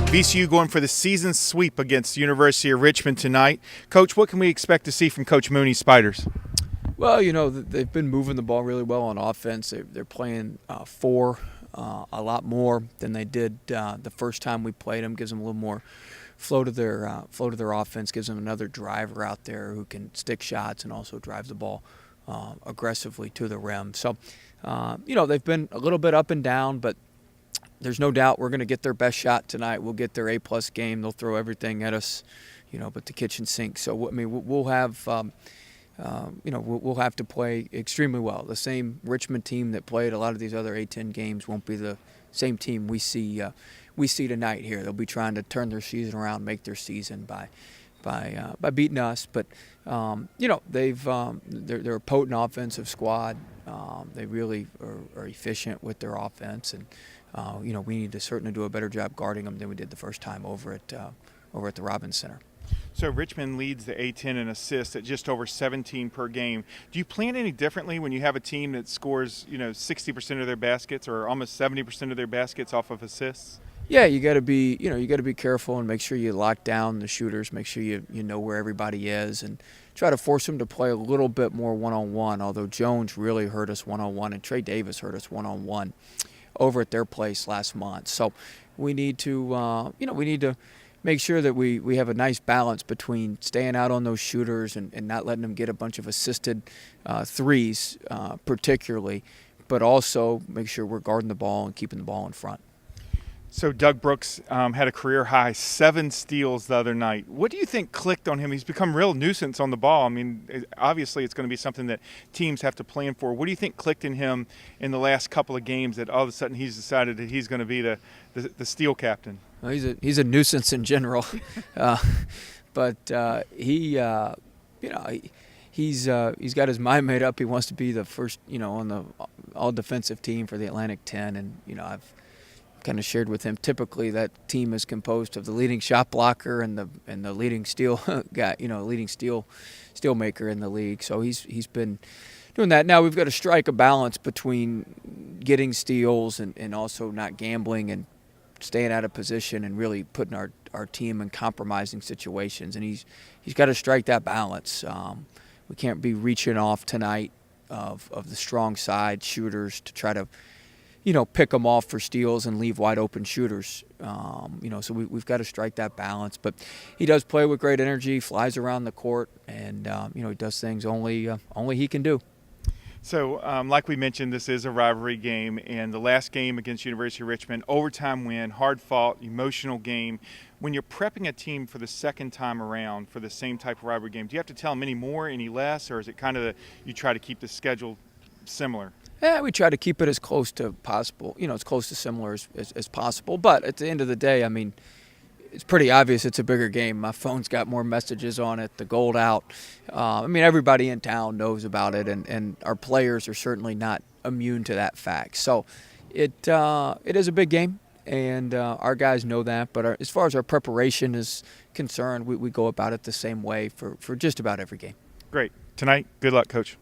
VCU going for the season sweep against the University of Richmond tonight. Coach, what can we expect to see from Coach Mooney's Spiders? Well, they've been moving the ball really well on offense. They're playing four a lot more than they did the first time we played them. Gives them a little more flow to their offense. Gives them another driver out there who can stick shots and also drive the ball aggressively to the rim. So, they've been a little bit up and down, but there's no doubt we're going to get their best shot tonight. We'll get their A-plus game. They'll throw everything at us, but the kitchen sink. So, we'll have, we'll have to play extremely well. The same Richmond team that played a lot of these other A-10 games won't be the same team we see tonight here. They'll be trying to turn their season around, make their season by beating us. But, they're a potent offensive squad. They really are efficient with their offense, and we need to certainly do a better job guarding them than we did the first time over at the Robbins Center. So Richmond leads the A-10 in assists at just over 17 per game. Do you plan any differently when you have a team that scores 60% of their baskets or almost 70% of their baskets off of assists? Yeah, you got to be careful and make sure you lock down the shooters. Make sure you know where everybody is, and try to force them to play a little bit more one-on-one. Although Jones really hurt us one-on-one, and Trey Davis hurt us one-on-one over at their place last month. So we need to make sure that we have a nice balance between staying out on those shooters and not letting them get a bunch of assisted threes, particularly, but also make sure we're guarding the ball and keeping the ball in front. So Doug Brooks had a career-high 7 steals the other night. What do you think clicked on him? He's become a real nuisance on the ball. I mean, obviously it's going to be something that teams have to plan for. What do you think clicked in him in the last couple of games that all of a sudden he's decided that he's going to be the steal captain? Well, he's a nuisance in general, but he's got his mind made up. He wants to be the first, on the all-defensive team for the Atlantic 10, and I've kind of shared with him. Typically, that team is composed of the leading shot blocker and the leading steal guy, leading steal maker in the league. So he's been doing that. Now we've got to strike a balance between getting steals and also not gambling and staying out of position and really putting our team in compromising situations. And he's got to strike that balance. We can't be reaching off tonight of the strong side shooters to try to pick them off for steals and leave wide open shooters. So we've got to strike that balance. But he does play with great energy, flies around the court, and he does things only he can do. So, like we mentioned, this is a rivalry game, and the last game against University of Richmond, overtime win, hard-fought, emotional game. When you're prepping a team for the second time around for the same type of rivalry game, do you have to tell them any more, any less, or is it kind of you try to keep the schedule similar? Yeah, we try to keep it as close to possible, as close to similar as possible. But at the end of the day, I mean, it's pretty obvious it's a bigger game. My phone's got more messages on it, the gold out. Everybody in town knows about it, and our players are certainly not immune to that fact. So it is a big game, and our guys know that. But as far as our preparation is concerned, we go about it the same way for just about every game. Great. Tonight, good luck, Coach.